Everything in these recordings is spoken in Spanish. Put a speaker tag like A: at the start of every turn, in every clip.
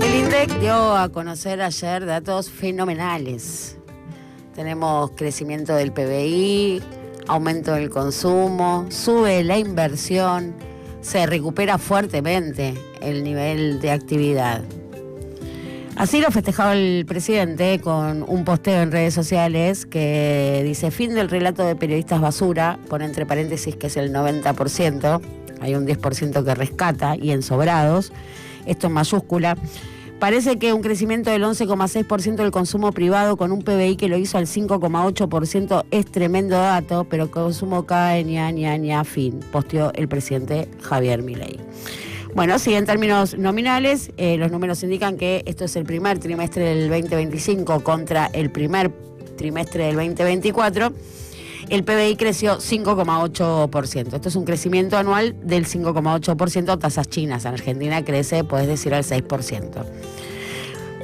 A: El INDEC dio a conocer ayer datos fenomenales. Tenemos crecimiento del PBI, aumento del consumo, sube la inversión, se recupera fuertemente el nivel de actividad. Así lo festejaba el presidente con un posteo en redes sociales que dice: fin del relato de periodistas basura, pone entre paréntesis que es el 90%, hay un 10% que rescata y en sobrados, esto en mayúscula. Parece que un crecimiento del 11,6% del consumo privado con un PBI que lo hizo al 5,8% es tremendo dato, pero el consumo cae, fin, posteó el presidente Javier Milei. Bueno, sí, en términos nominales, los números indican que esto es el primer trimestre del 2025 contra el primer trimestre del 2024. El PBI creció 5,8%. Esto es un crecimiento anual del 5,8%, tasas chinas. En Argentina crece, podés decir, al 6%.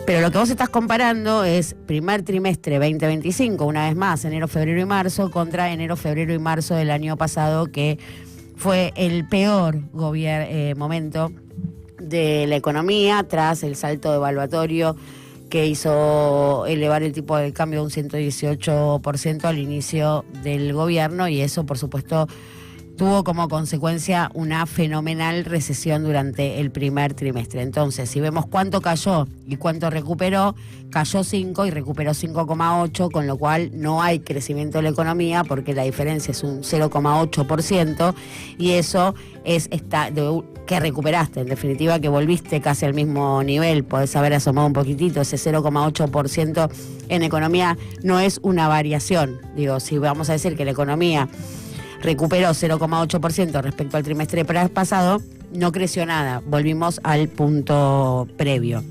A: Pero lo que vos estás comparando es primer trimestre 2025, una vez más, enero, febrero y marzo, contra enero, febrero y marzo del año pasado, que fue el peor momento de la economía tras el salto devaluatorio que hizo elevar el tipo de cambio un 118% al inicio del gobierno, y eso, por supuesto, tuvo como consecuencia una fenomenal recesión durante el primer trimestre. Entonces, si vemos cuánto cayó y cuánto recuperó, cayó 5 y recuperó 5,8, con lo cual no hay crecimiento de la economía porque la diferencia es un 0,8%, y eso es que recuperaste, en definitiva que volviste casi al mismo nivel. Podés haber asomado un poquitito, ese 0,8% en economía no es una variación. Digo, si vamos a decir que la economía recuperó 0,8% respecto al trimestre pasado, no creció nada, volvimos al punto previo.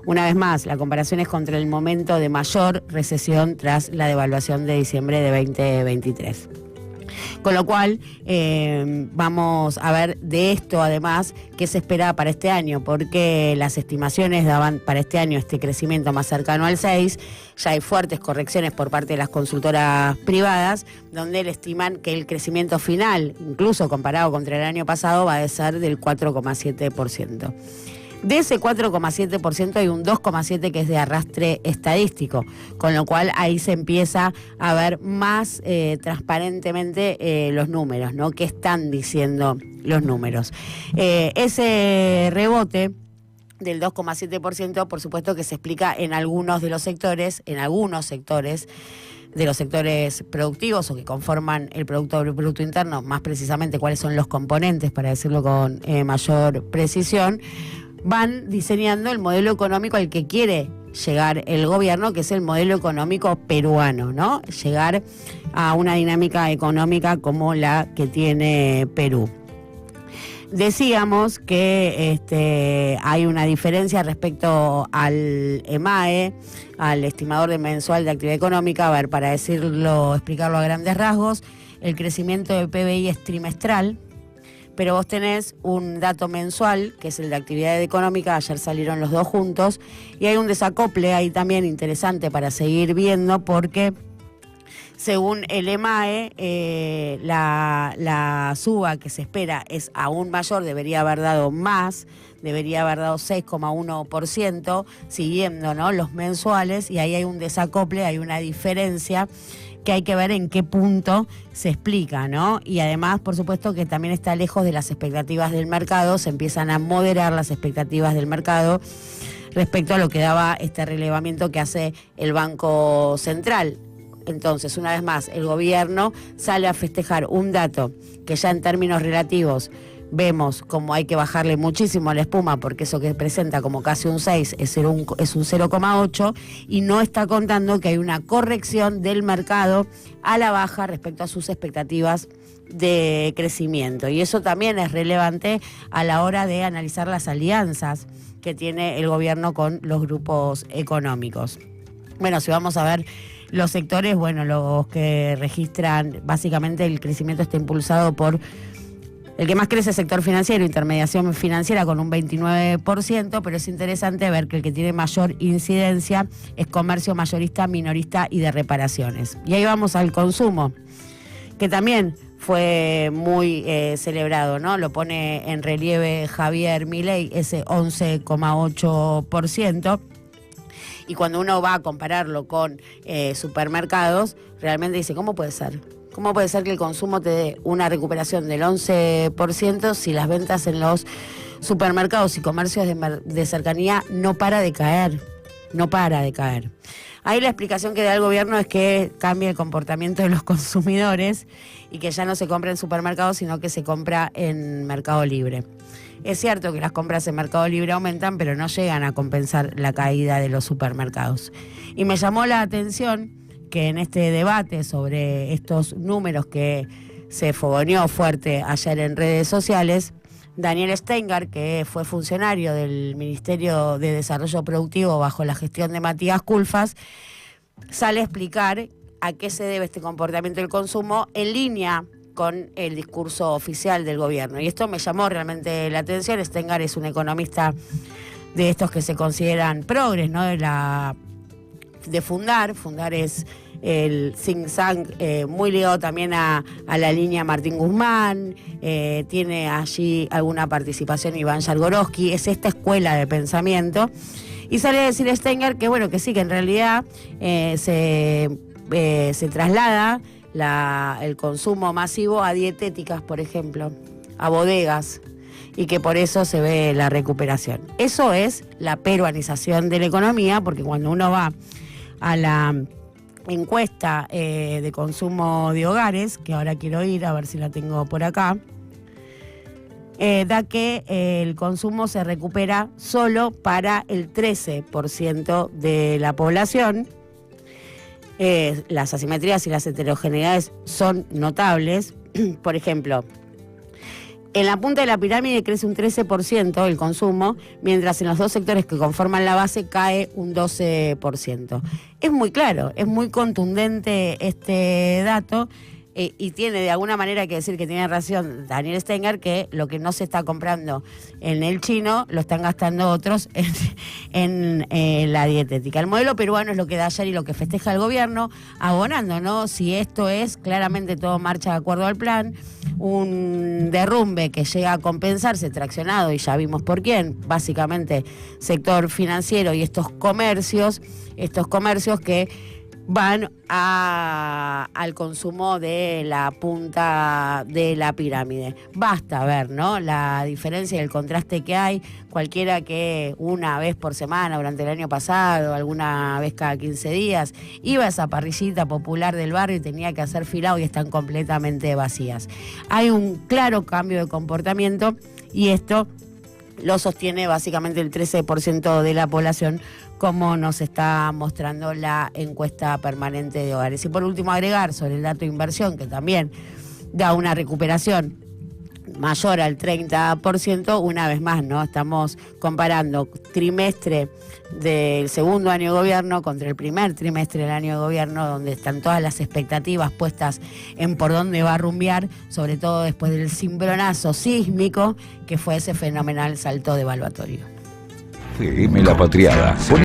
A: Una vez más, la comparación es contra el momento de mayor recesión tras la devaluación de diciembre de 2023. Con lo cual, vamos a ver de esto, además, qué se espera para este año, porque las estimaciones daban para este año este crecimiento más cercano al 6%, ya hay fuertes correcciones por parte de las consultoras privadas, donde le estiman que el crecimiento final, incluso comparado contra el año pasado, va a ser del 4,7%. De ese 4,7% hay un 2,7% que es de arrastre estadístico, con lo cual ahí se empieza a ver más transparentemente los números, ¿no? ¿Qué están diciendo los números? Ese rebote del 2,7%, por supuesto que se explica en algunos sectores de los sectores productivos o que conforman el Producto Bruto Interno, más precisamente cuáles son los componentes, para decirlo con mayor precisión. Van diseñando el modelo económico al que quiere llegar el gobierno, que es el modelo económico peruano, ¿no? Llegar a una dinámica económica como la que tiene Perú. Decíamos que hay una diferencia respecto al EMAE, al estimador mensual de actividad económica. A ver, para explicarlo a grandes rasgos, el crecimiento del PBI es trimestral, pero vos tenés un dato mensual, que es el de actividad económica, ayer salieron los dos juntos, y hay un desacople ahí también interesante para seguir viendo, porque según el EMAE, la suba que se espera es aún mayor, debería haber dado más, debería haber dado 6,1%, siguiendo, ¿no?, los mensuales, y ahí hay un desacople, hay una diferencia que hay que ver en qué punto se explica, ¿no? Y además, por supuesto, que también está lejos de las expectativas del mercado, se empiezan a moderar las expectativas del mercado respecto a lo que daba este relevamiento que hace el Banco Central. Entonces, una vez más, el gobierno sale a festejar un dato que ya en términos relativos vemos como hay que bajarle muchísimo a la espuma, porque eso que presenta como casi un 6 es un 0,8, y no está contando que hay una corrección del mercado a la baja respecto a sus expectativas de crecimiento. Y eso también es relevante a la hora de analizar las alianzas que tiene el gobierno con los grupos económicos. Bueno, si vamos a ver los sectores, bueno, los que registran básicamente el crecimiento está impulsado por el que más crece es sector financiero, intermediación financiera con un 29%, pero es interesante ver que el que tiene mayor incidencia es comercio mayorista, minorista y de reparaciones. Y ahí vamos al consumo, que también fue muy celebrado, ¿no? Lo pone en relieve Javier Milei, ese 11,8%. Y cuando uno va a compararlo con supermercados, realmente dice, ¿cómo puede ser? ¿Cómo puede ser que el consumo te dé una recuperación del 11% si las ventas en los supermercados y comercios de cercanía no para de caer? No para de caer. Ahí la explicación que da el gobierno es que cambia el comportamiento de los consumidores y que ya no se compra en supermercados, sino que se compra en Mercado Libre. Es cierto que las compras en Mercado Libre aumentan, pero no llegan a compensar la caída de los supermercados. Y me llamó la atención que en este debate sobre estos números que se fogoneó fuerte ayer en redes sociales, Daniel Steingart, que fue funcionario del Ministerio de Desarrollo Productivo bajo la gestión de Matías Culfas, sale a explicar a qué se debe este comportamiento del consumo en línea con el discurso oficial del gobierno. Y esto me llamó realmente la atención. Steingart es un economista de estos que se consideran progres, ¿no? De Fundar. Fundar es el think tank muy ligado también a la línea Martín Guzmán, tiene allí alguna participación Iván Yargorowski, es esta escuela de pensamiento. Y sale a decir Steingart que bueno, que sí, que en realidad se traslada el consumo masivo a dietéticas, por ejemplo, a bodegas, y que por eso se ve la recuperación. Eso es la peruanización de la economía, porque cuando uno va a la encuesta de consumo de hogares, que ahora quiero ir a ver si la tengo por acá, da que el consumo se recupera solo para el 13% de la población. Las asimetrías y las heterogeneidades son notables. Por ejemplo, en la punta de la pirámide crece un 13% el consumo, mientras en los dos sectores que conforman la base cae un 12%. Es muy claro, es muy contundente este dato. Y tiene de alguna manera que decir que tiene razón Daniel Steingart, que lo que no se está comprando en el chino lo están gastando otros en la dietética. El modelo peruano es lo que da ayer y lo que festeja el gobierno, abonando, ¿no? Si esto es claramente todo marcha de acuerdo al plan, un derrumbe que llega a compensarse, traccionado, y ya vimos por quién, básicamente sector financiero y estos comercios que van al consumo de la punta de la pirámide. Basta ver, ¿no?, la diferencia y el contraste que hay. Cualquiera que una vez por semana durante el año pasado, alguna vez cada 15 días, iba a esa parrillita popular del barrio y tenía que hacer fila, hoy están completamente vacías. Hay un claro cambio de comportamiento y esto lo sostiene básicamente el 13% de la población, como nos está mostrando la encuesta permanente de hogares. Y por último, agregar sobre el dato de inversión, que también da una recuperación mayor al 30%, una vez más, ¿no? Estamos comparando trimestre del segundo año de gobierno contra el primer trimestre del año de gobierno, donde están todas las expectativas puestas en por dónde va a rumbear, sobre todo después del cimbronazo sísmico que fue ese fenomenal salto devaluatorio.
B: FM La Patriada.